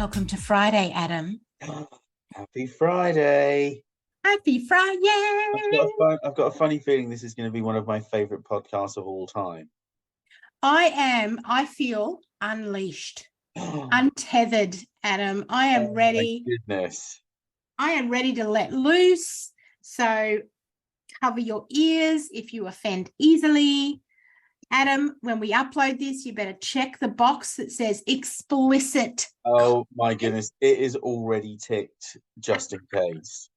Welcome to Friday, Adam. Happy Friday. Happy Friday. I've got a funny feeling this is going to be one of my favorite podcasts of all time. I feel unleashed, untethered, Adam. I am Oh my ready. goodness. I am ready to let loose. So cover your ears if you offend easily. Adam, when we upload this, you better check the box that says explicit. Oh my goodness. It is already ticked just in case.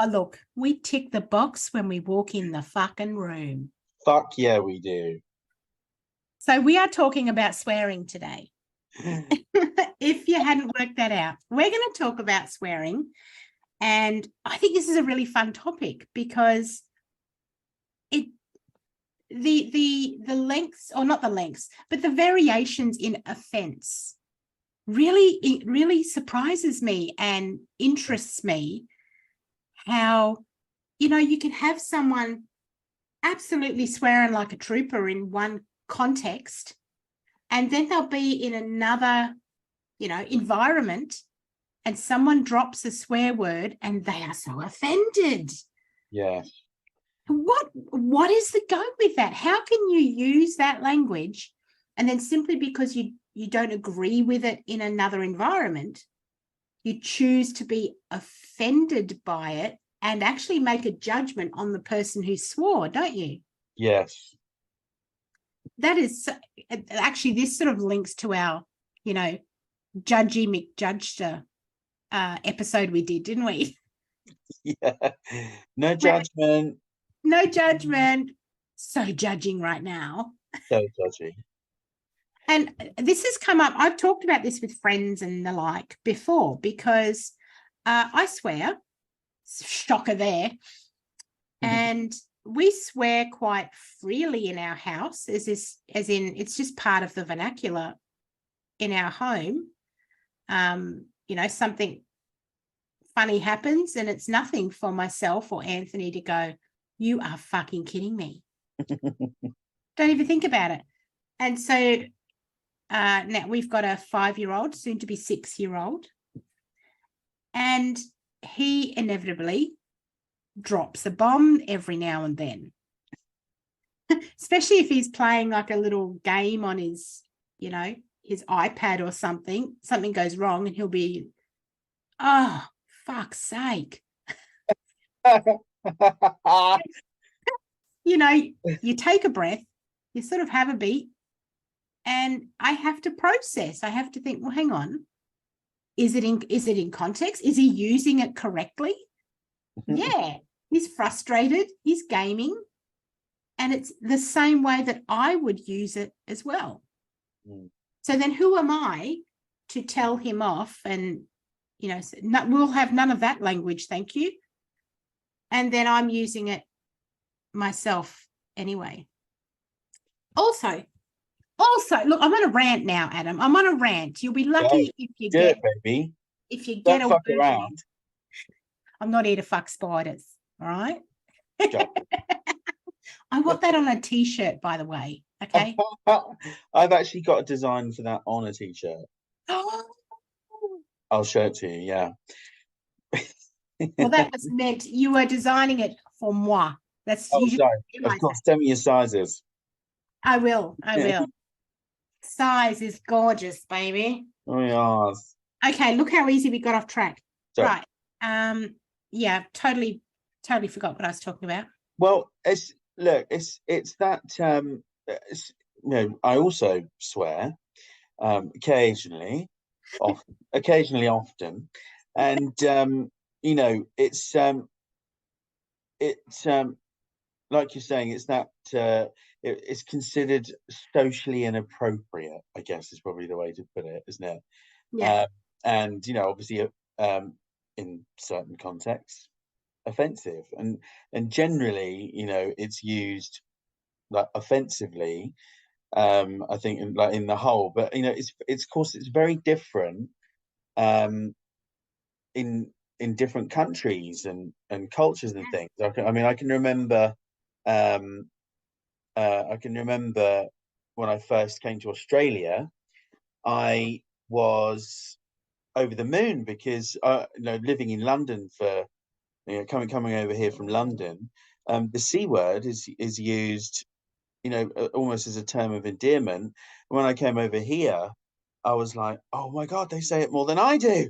Look, we tick the box when we walk in the fucking room. Fuck yeah, we do. So we are talking about swearing today. If you hadn't worked that out, we're going to talk about swearing. And I think this is a really fun topic because the lengths, or not the lengths, but the variations in offense really surprises me and interests me. How, you can have someone absolutely swearing like a trooper in one context, and then they'll be in another, environment, and someone drops a swear word and they are so offended. Yeah. What is the go with that? How can you use that language and then simply because you don't agree with it in another environment, you choose to be offended by it and actually make a judgment on the person who swore, don't you? Yes. That is actually, this sort of links to our, Judgy McJudgester episode we did, didn't we? Yeah. No judgment. No judgment. So judging right now. So judgy. And this has come up. I've talked about this with friends and the like before because I swear, shocker there. And we swear quite freely in our house, as in it's just part of the vernacular in our home. Something funny happens and it's nothing for myself or Anthony to go, you are fucking kidding me. Don't even think about it. And so now we've got a 5-year-old, soon to be 6-year-old, and he inevitably drops a bomb every now and then, especially if he's playing like a little game on his iPad or something goes wrong and he'll be, oh, fuck's sake. You take a breath, you sort of have a beat, and I have to process. I have to think, well, hang on. Is it in context? Is he using it correctly? Yeah. He's frustrated. He's gaming. And it's the same way that I would use it as well. So then who am I to tell him off and, we'll have none of that language, thank you. And then I'm using it myself anyway. Also, look, I'm on a rant now, Adam. I'm on a rant. You'll be lucky if you get it, baby. If you Don't get fuck around. I'm not here to fuck spiders, all right? I want that on a t-shirt, by the way. Okay. I've actually got a design for that on a t-shirt. I'll show it to you, yeah. Well, that was meant, you were designing it for moi. That's sorry. Of course, send me your sizes. I will. Size is gorgeous, baby. Oh yes. Okay, look how easy we got off track. Sorry. Right. Yeah, totally forgot what I was talking about. Well, it's that I also swear occasionally, often, and it's like you're saying, it's that it's considered socially inappropriate, I guess is probably the way to put it, isn't it? Yeah. And obviously in certain contexts offensive, and generally it's used like offensively, I think in the whole, but it's of course it's very different in different countries and cultures and things. I can remember when I first came to Australia, I was over the moon because living in London for coming over here from London, the C word is used almost as a term of endearment. When I came over here, I was like, oh my God, they say it more than I do.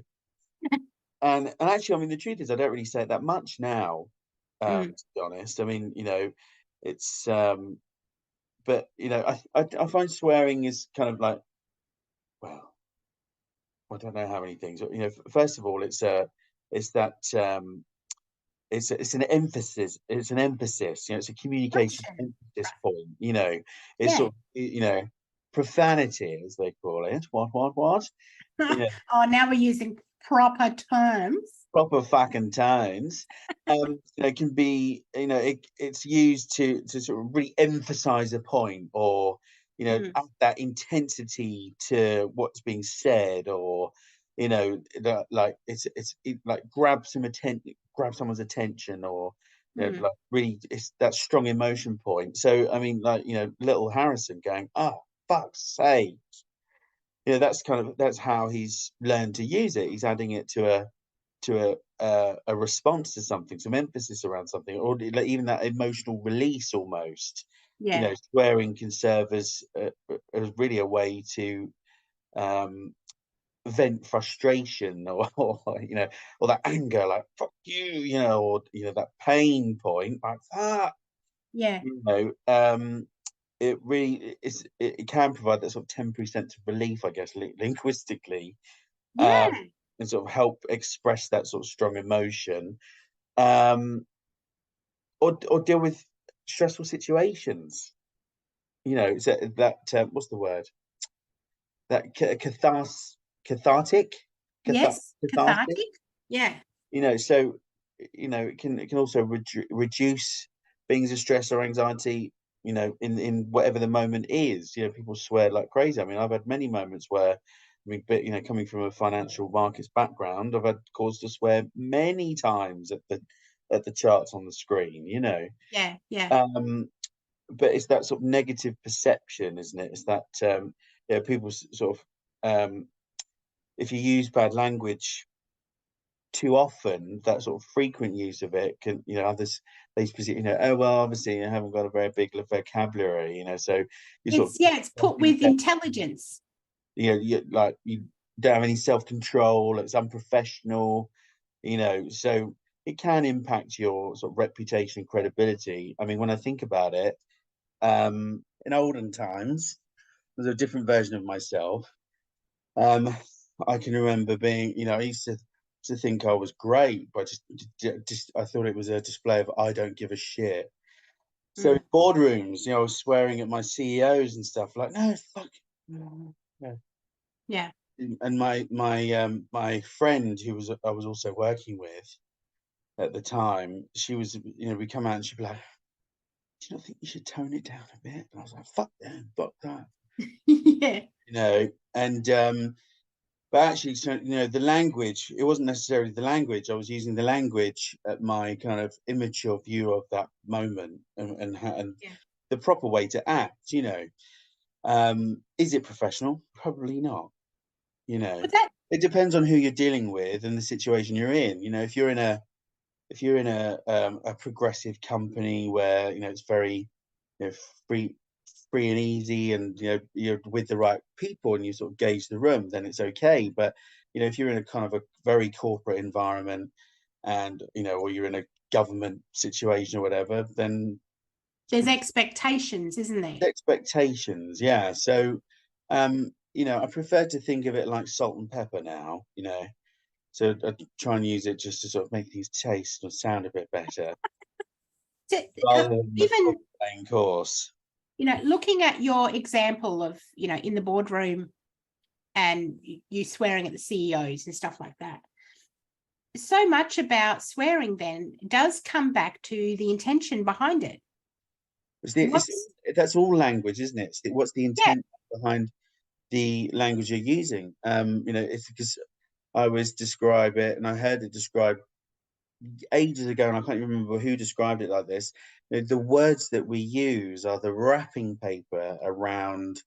And actually, I mean, the truth is, I don't really say it that much now, Mm. to be honest. I mean, it's, but, I find swearing is kind of like, well, I don't know how many things. First of all, it's that, it's an emphasis. It's an emphasis. It's a communication Gotcha. emphasis Right. point. It's Yeah. sort of, profanity, as they call it. What? You know, Oh, now we're using proper terms. proper fucking tones. Can be, it's used to sort of re-emphasize a point, or Mm. add that intensity to what's being said, or like like grab someone's attention, or Mm. like really, it's that strong emotion point. So I mean, like, little Harrison going, oh, fuck's sake. That's how he's learned to use it. He's adding it to a response to something, some emphasis around something, or like even that emotional release almost. Yeah. Swearing can serve as really a way to um, vent frustration, or that anger, like fuck you, or that pain point, like that. Yeah. You know, um, it can provide that sort of temporary sense of relief, I guess, linguistically, um, Yeah. and sort of help express that sort of strong emotion, um, or deal with stressful situations. Is that what's the word? That cathartic, Yes. cathartic. Cathartic. Yeah. So it can also reduce feelings of stress or anxiety. In whatever the moment is. People swear like crazy. I mean, I've had many moments where, I mean, but coming from a financial markets background, I've had cause to swear many times at the charts on the screen. Yeah. Yeah. Um, but it's that sort of negative perception, isn't it? It's that people sort of, if you use bad language too often, that sort of frequent use of it can, others, they specifically, oh well, obviously you haven't got a very big vocabulary, so you sort of, It's put with intelligence. you don't have any self-control, it's unprofessional, so it can impact your sort of reputation and credibility. I mean, when I think about it, in olden times, there's a different version of myself. Um, I can remember being, I used to think I was great, but just I thought it was a display of I don't give a shit. So in Mm. boardrooms, I was swearing at my CEOs and stuff like, no, fuck, no. No. Yeah. And my friend, who I was also working with at the time, she was, we come out and she'd be like, do you not think you should tone it down a bit? And I was like, fuck them, fuck that, Yeah. and but actually, so, the language, it wasn't necessarily the language. I was using the language at my kind of immature view of that moment, and Yeah. the proper way to act. Is it professional? Probably not. You know, But that it depends on who you're dealing with and the situation you're in. If you're in a progressive company where it's very you know free free and easy, and you're with the right people and you sort of gauge the room, then it's okay. But if you're in a kind of a very corporate environment, and or you're in a government situation or whatever, then there's expectations, isn't there? expectations, yeah. So I prefer to think of it like salt and pepper now. So I try and use it just to sort of make things taste or sound a bit better, So, rather than the full even main course. looking at your example of in the boardroom and you swearing at the CEOs and stuff like that. So much about swearing then does come back to the intention behind it. What's That's all language, isn't it? What's the Yeah, intent behind the language you're using? It's because I always describe it, and I heard it described ages ago, and I can't even remember who described it like this. The words that we use are the wrapping paper around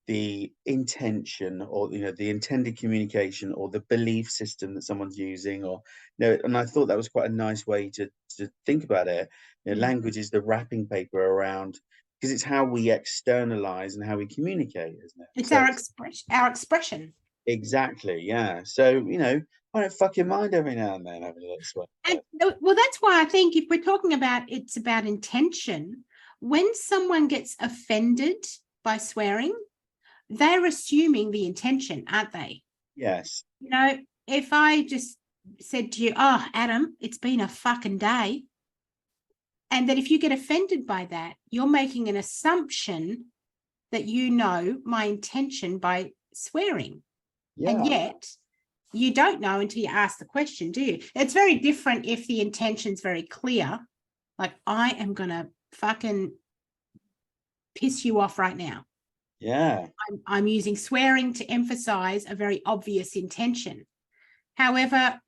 the intention, or the intended communication, or the belief system that someone's using, or and I thought that was quite a nice way to think about it. Mm. Language is the wrapping paper around, because it's how we externalize and how we communicate, isn't it? It's So our expression. exactly, yeah. So I don't fucking mind every now and then having a little swear. And well, that's why I think if we're talking about it's about intention, when someone gets offended by swearing, they're assuming the intention, aren't they? Yes. If I just said to you, oh, Adam, it's been a fucking day. And that if you get offended by that, you're making an assumption that my intention by swearing. And Yeah. yet you don't know until you ask the question, do you? It's very different if the intention's very clear. Like, I am going to fucking piss you off right now. Yeah. I'm using swearing to emphasize a very obvious intention. However,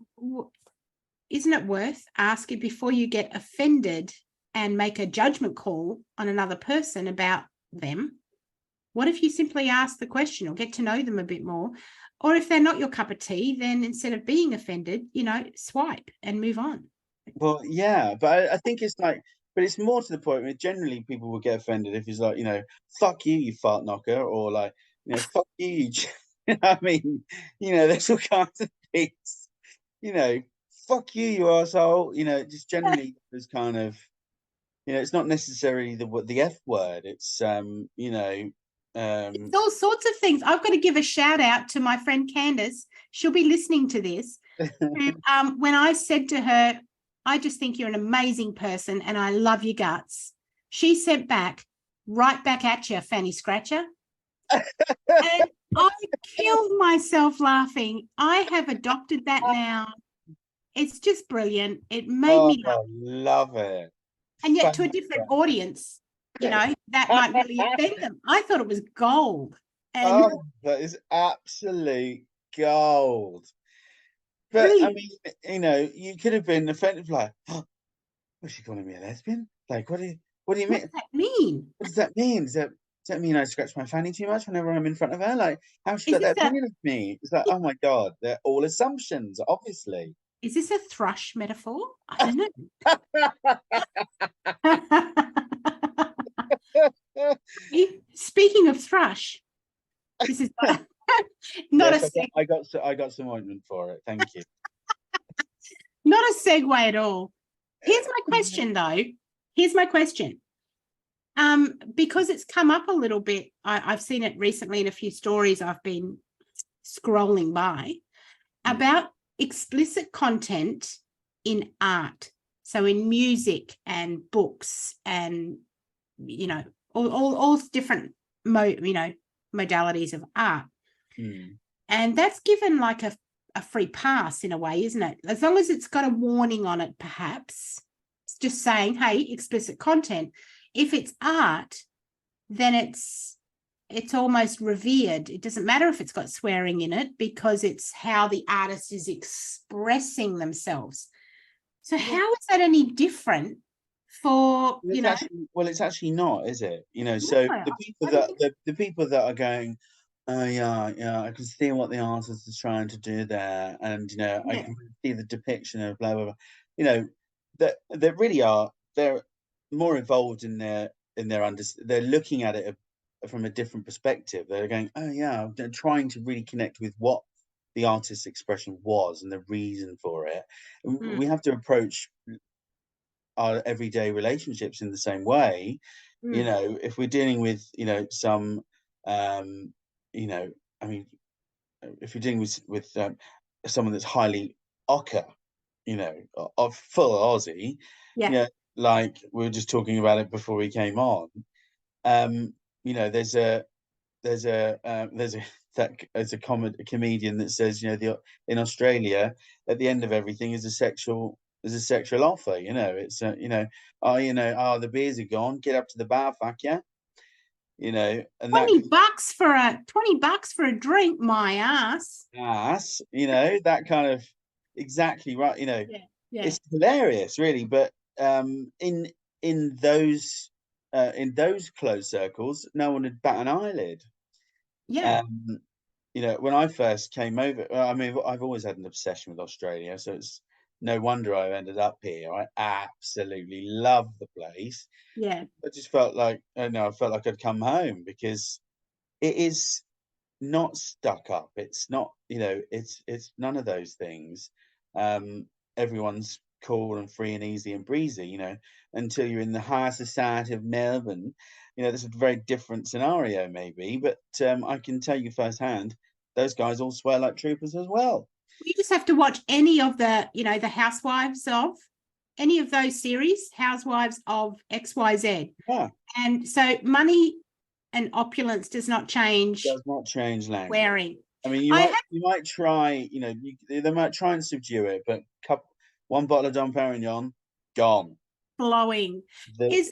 isn't it worth asking before you get offended and make a judgment call on another person about them? What if you simply ask the question or get to know them a bit more? Or if they're not your cup of tea, then instead of being offended, swipe and move on. Well, yeah, but I think it's like, but it's more to the point where generally people will get offended if it's like, fuck you, you fart knocker, or like, fuck you, I mean, there's all kinds of things, fuck you, you asshole, just generally there's kind of, it's not necessarily the F word. It's It's all sorts of things. I've got to give a shout out to my friend Candace. She'll be listening to this. When I said to her, I just think you're an amazing person and I love your guts, she sent back, right back at you, Fanny Scratcher. And I killed myself laughing. I have adopted that now. It's just brilliant. It made me laugh. love it. And yet to a different audience, that might really offend them. I thought it was gold. And that is absolute gold. But I brilliant. mean, you could have been offended, like, oh, was she calling me a lesbian? Like, what do you What mean? does that mean? What does that mean? Does that mean I scratch my fanny too much whenever I'm in front of her? Like, how she Is got this that a opinion of me? It's like, oh my God, they're all assumptions, obviously. is this a thrush metaphor? I don't know. Speaking of thrush, this is not Yes, a I got some ointment for it. Thank you. not a segue at all. Here's my question, though. Here's my question. Because it's come up a little bit, I've seen it recently in a few stories I've been scrolling by about explicit content in art. So in music and books and, all different, modalities of art. Mm. And that's given like a free pass in a way, isn't it? As long as it's got a warning on it, perhaps. It's just saying, hey, explicit content. If it's art, then it's almost revered. It doesn't matter if it's got swearing in it because it's how the artist is expressing themselves. So how is that any different for, It's actually not, is it? So the people that are going, oh yeah, I can see what the artist is trying to do there, and I can see the depiction of blah blah blah. That really they're more involved in their they're looking at it from a different perspective. They're going, oh yeah, they're trying to really connect with what the artist's expression was and the reason for it. We have to approach our everyday relationships in the same way. If we're dealing with some I mean, if you're dealing with someone that's highly ochre, of full Aussie, like we were just talking about it before we came on. There's a comedian that says, in Australia, at the end of everything is a sexual offer. It's the beers are gone. Get up to the bar, fuck yeah. And $20 for a drink, my ass. That kind of exactly right. It's hilarious, really. But in those closed circles, no one would bat an eyelid. Yeah. Um, you know, when I first came over, I mean, I've always had an obsession with Australia, so it's no wonder I ended up here. I absolutely love the place. Yeah. I just felt like, I don't know, I felt like I'd come home because it is not stuck up. It's not, you know, it's none of those things. Everyone's cool and free and easy and breezy, you know, until you're in the high society of Melbourne. You know, that's a very different scenario, maybe, but I can tell you firsthand, those guys all swear like troopers as well. You just have to watch any of the, the Housewives of any of those series, Housewives of XYZ. Yeah, And so money and opulence does not change does not change language. wearing. I mean, I have you might try, you know, they might try and subdue it, but one bottle of Dom Perignon, gone. flowing. The Is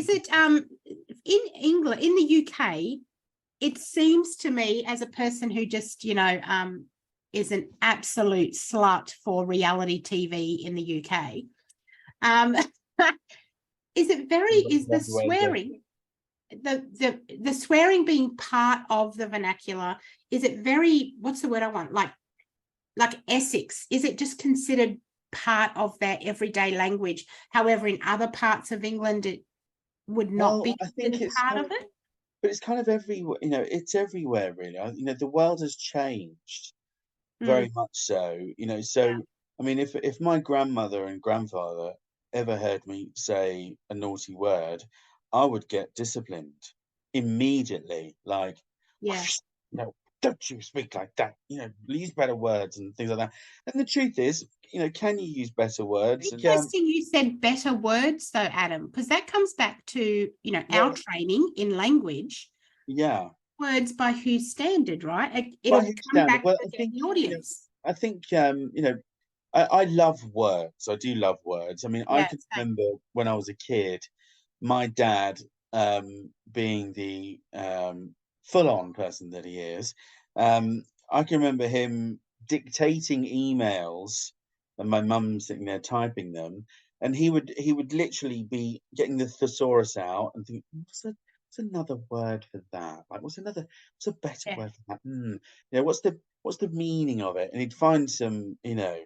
it in England, in the UK, it seems to me, as a person who just, is an absolute slut for reality TV in the UK, is it very, is the swearing, the swearing being part of the vernacular, is it very, what's the word I want? Like Essex, is it just considered part of their everyday language? However, in other parts of England, it would not well, be I think considered it's part kind of of, it. but it's kind of everywhere. You know, it's everywhere really. You know, the world has changed very Mm, much so. You know, yeah, so I mean, if my grandmother and grandfather ever heard me say a naughty word, I would get disciplined immediately. Like, yeah. no, don't you speak like that. You know, use better words and things like that. And the truth is, you know, can you use better words? And Interesting you said better words though, Adam, because that comes back to, our well, training in language. yeah. Words by whose standard, right? By It'll whose come standard? back Well, to I think the you know, audience. I think you know, I love words. I do love words. I mean, I Yeah, can same. remember when I was a kid, my dad, being the full-on person that he is, I can remember him dictating emails and my mum sitting there typing them, and he would literally be getting the thesaurus out and think, what's another word for that? Like, what's a better Yeah. word for that? You know, what's the meaning of it? And he'd find some, you know,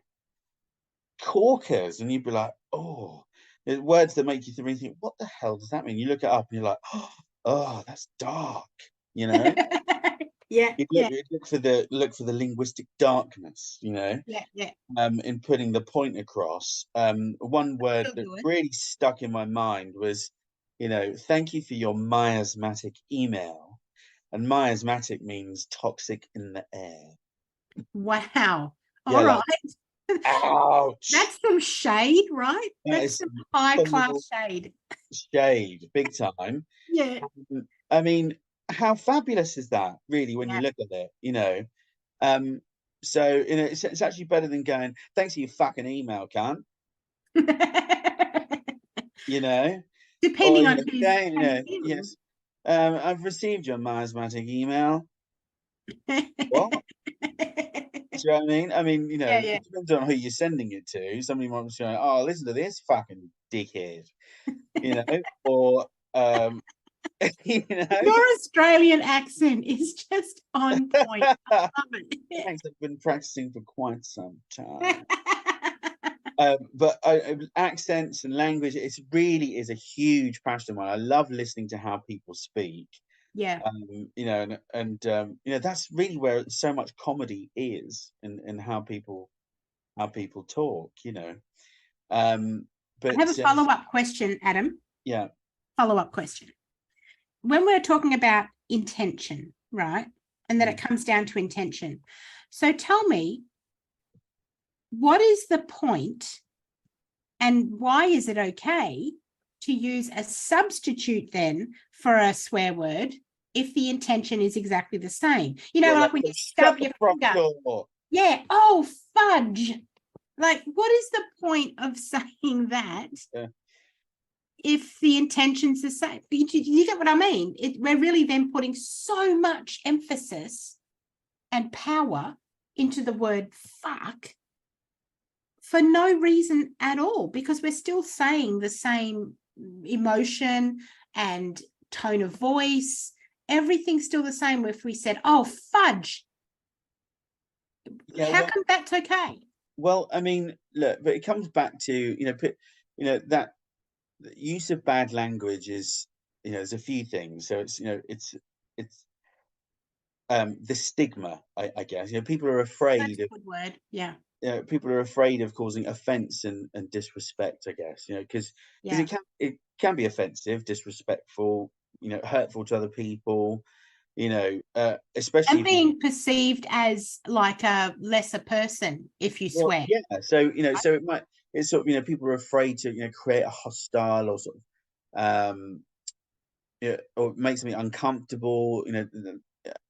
corkers, and you'd be like, oh, words that make you think, what the hell does that mean? You look it up and you're like, oh, that's dark, you know? Yeah, yeah, You look for the linguistic darkness, you know, yeah, yeah. in putting the point across. One word Still that do it. really stuck in my mind was, you know, thank you for your miasmatic email. And miasmatic means toxic in the air. Wow. Yeah, All right. like, ouch. That's some shade, right? That That's is some some high total class shade. shade, big time. Yeah. I mean, how fabulous is that, really, when you Yeah. look at it, you know? Um, so, you know, it's actually better than going, thanks for your fucking email, cunt, you know? Or, Depending you on know, who's saying, you how you're know, feeling. yes, I've received your miasmatic email. What? Do you know what I mean? I mean, you know, Yeah, it yeah. depends on who you're sending it to. Somebody might be going, oh, listen to this fucking dickhead, you know? Or, you know? Your Australian accent is just on point. I love it. Thanks, I've been practicing for quite some time. But accents and language, it really is a huge passion of mine. I love listening to how people speak. Yeah. You know, and you know, that's really where so much comedy is, in how people talk. You know, um, I have a but follow-up question, Adam. yeah, Follow-up question. When we're talking about intention, right? And that it mm. comes down to intention. So tell me, what is the point and why is it okay to use a substitute then for a swear word if the intention is exactly the same? Yeah, Like like, when you shut stub the your front finger. door. Yeah. Oh, fudge. Like, what is the point of saying that Yeah. if the intention's the same? You get what I mean? We're really then putting so much emphasis and power into the word fuck for no reason at all, because we're still saying the same emotion and tone of voice everything's still the same if we said, oh, fudge. Yeah, How come that's okay? well, I mean, look, but it comes back to, that the use of bad language is, there's a few things. So it's the stigma, I guess. People are That's afraid a of, good word. Yeah. people are afraid of causing offense and disrespect, I guess, because Yeah. it can be offensive, disrespectful, hurtful to other people, especially And if you, being perceived as like a lesser person if you well, swear. yeah. So, Right? it's sort of, people are afraid to, create a hostile or sort of, or make something uncomfortable, Mm.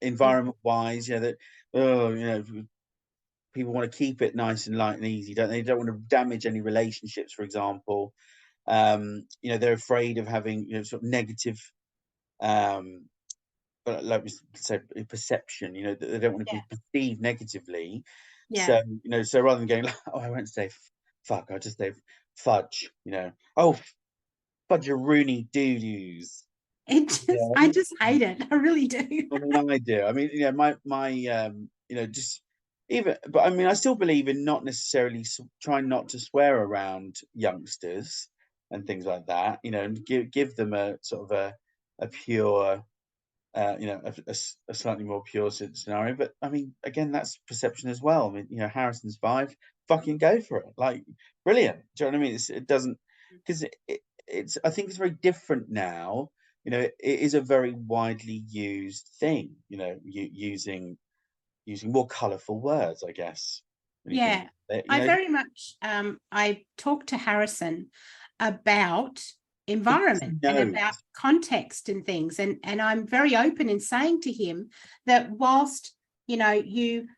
environment wise, that, oh, people want to keep it nice and light and easy, don't they? They don't want to damage any relationships, for example. They're afraid of having, sort of negative, um, but like we said, perception, that they don't want to Yeah. be perceived negatively. Yeah. So, so rather than going, like, oh, I won't say fuck, I'll just say fudge, oh, fudge a Rooney doo-doos. I just hate it. I really do. I mean, I do. I mean, just even, but I mean, I still believe in not necessarily trying not to swear around youngsters and things like that, and give them a sort of a pure, a slightly more pure scenario. But I mean, again, that's perception as well. I mean, Harrison's 5, fucking go for it. Like, brilliant. Do you know what I mean? It doesn't, because it's, I think it's very different now. It is a very widely used thing, using more colorful words, I guess, when you think Yeah. about it, I very much I talked to Harrison about environment and knows. about context and things. And I'm very open in saying to him that whilst, you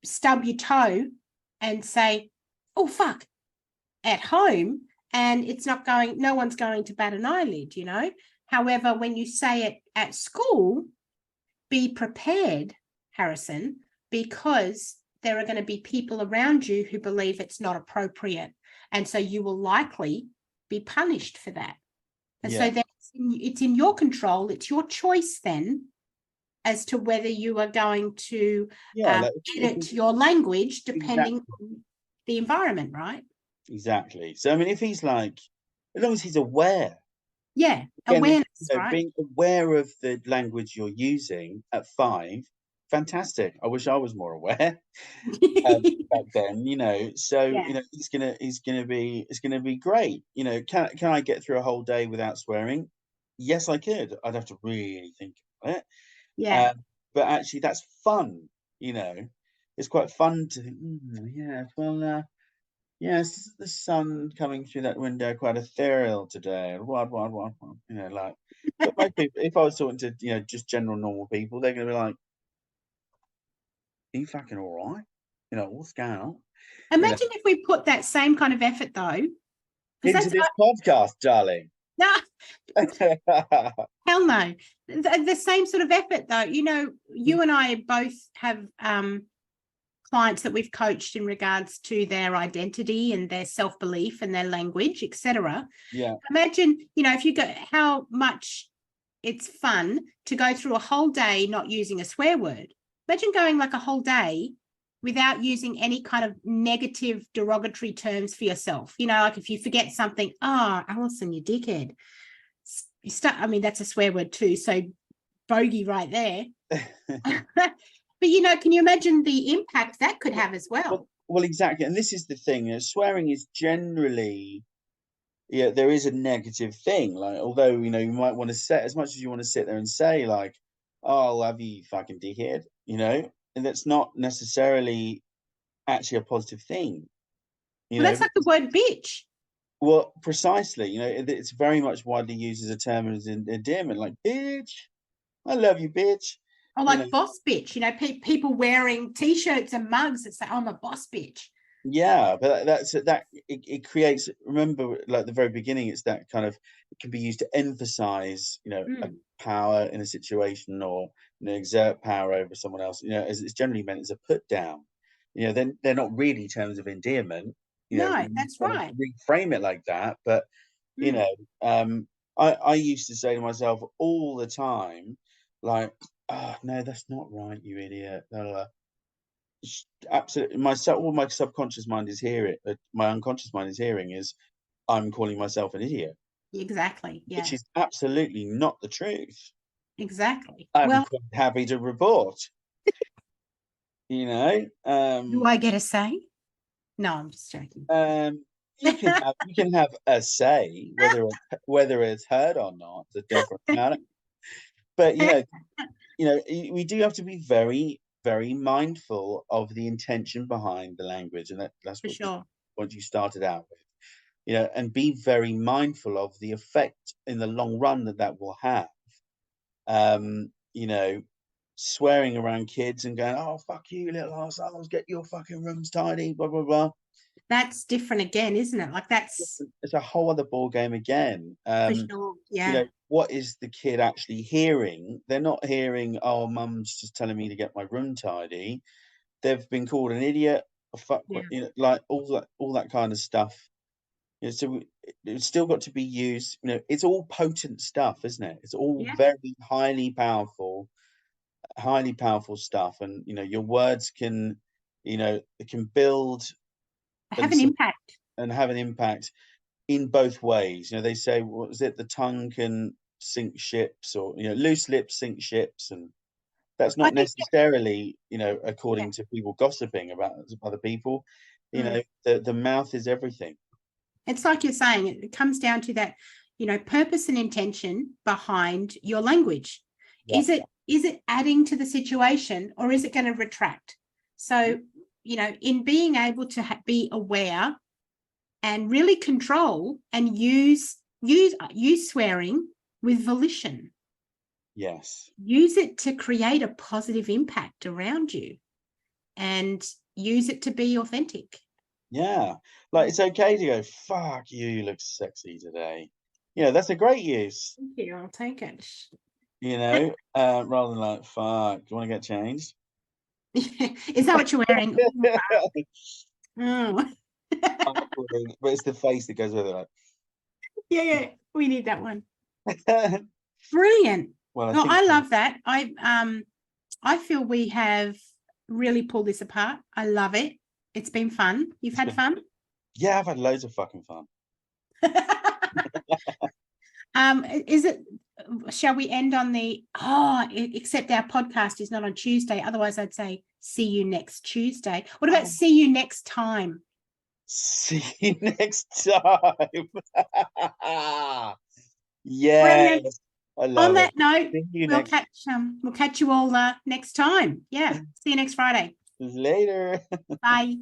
stub your toe and say, oh fuck, at home, and it's not going, no one's going to bat an eyelid. However, when you say it at school, be prepared, Harrison, because there are going to be people around you who believe it's not appropriate. And so you will likely be punished for that. And so Yeah, then it's in your control. It's your choice then as to whether you are going to yeah, like if edit your language depending exactly, on the environment, right? exactly. So I mean, if he's like, as long as he's aware, Yeah. again, Awareness, right? being aware of the language you're using at 5, fantastic. I wish I was more aware. Back then, so Yeah. it's gonna be great. Can I get through a whole day without swearing? Yes, I could. I'd have to really think about it. Yeah. But actually, that's fun. You know, it's quite fun to think. Yeah, well, yes, the sun coming through that window quite ethereal today. What? Like. But most people, if I was talking to just general normal people, they're gonna be like, "Are you fucking all right? What's going on?" You know. Imagine if we put that same kind of effort though, because Into that's this podcast, darling. no, hell no. The same sort of effort though. You and I both have clients that we've coached in regards to their identity and their self-belief and their language, etc. Yeah, Imagine, if you go how much it's fun to go through a whole day not using a swear word. Imagine going like a whole day without using any kind of negative derogatory terms for yourself. Like if you forget something, oh, Alison, you dickhead. You start, I mean, that's a swear word too. So bogey right there. But can you imagine the impact that could have as well? well, exactly. And this is the thing. Swearing is generally, yeah, there is a negative thing. Like, although you might want to say, as much as you want to sit there and say like, "Oh, I love you, fucking dickhead," and that's not necessarily actually a positive thing. You Well, know, that's like the word bitch. well, precisely. It's very much widely used as a term as endearment, like "bitch," I love you, bitch. Or You know, like boss bitch, people wearing t-shirts and mugs that say, I'm a boss bitch. yeah, but it creates. Remember, like the very beginning, it's that kind of, it can be used to emphasize, a Mm. power in a situation, or exert power over someone else. As it's generally meant as a put down. Then they're not really terms of endearment. No, You that's kind of right. reframe it like that, but you Mm. know, um, I used to say to myself all the time, like, oh no, that's not right, you idiot. Blah, blah, blah. Absolutely, what my subconscious mind is hearing, my unconscious mind is hearing is I'm calling myself an idiot, Exactly. which Yeah, is absolutely not the truth. exactly. I'm Well, quite happy to report, do I get a say? No, I'm just joking. you can have a say, whether it's heard or not, it's a different matter. But we do have to be very, very mindful of the intention behind the language, and that's For what the sure. point you started out with. And be very mindful of the effect in the long run that will have. Um, you know, swearing around kids and going, "Oh, fuck you, little assholes, get your fucking rooms tidy," blah blah blah. That's different again, isn't it? Like that's It's a whole other ball game again. for sure. Yeah. What is the kid actually hearing? They're not hearing, "Oh, mum's just telling me to get my room tidy." They've been called an idiot, a fuck, Yeah. like all that kind of stuff. So it's still got to be used. It's all potent stuff, isn't it? It's all Yeah. very highly powerful stuff, and your words can, it can build Have and an impact. and have an impact in both ways. They say, what is it? The tongue can sink ships, or loose lips sink ships, and that's I not think, necessarily, yeah. according to people gossiping about other people. Mm. The mouth is everything. It's like you're saying, it comes down to that, purpose and intention behind your language. Yeah. Is it adding to the situation, or is it going to retract? So, in being able to be aware and really control and use swearing with volition. Yes. Use it to create a positive impact around you, and use it to be authentic. Yeah. Like, it's okay to go, "Fuck you look sexy today." That's a great use, Thank you. I'll take it. rather than like, "Fuck, do you want to get changed?" Is that what you're wearing? Oh. But it's the face that goes with it. Yeah, yeah. We need that one. Like. Brilliant. Well, I Well, think I love that. I feel we have really pulled this apart. I love it. It's been fun. You've it's had been, fun? yeah, I've had loads of fucking fun. Is it, shall we end on except our podcast is not on Tuesday. Otherwise, I'd say see you next Tuesday. What about see you next time? See you next time. Brilliant. Yes, I On love it. that note, See you we'll next catch you all next time. Yeah. See you next Friday. later. Bye.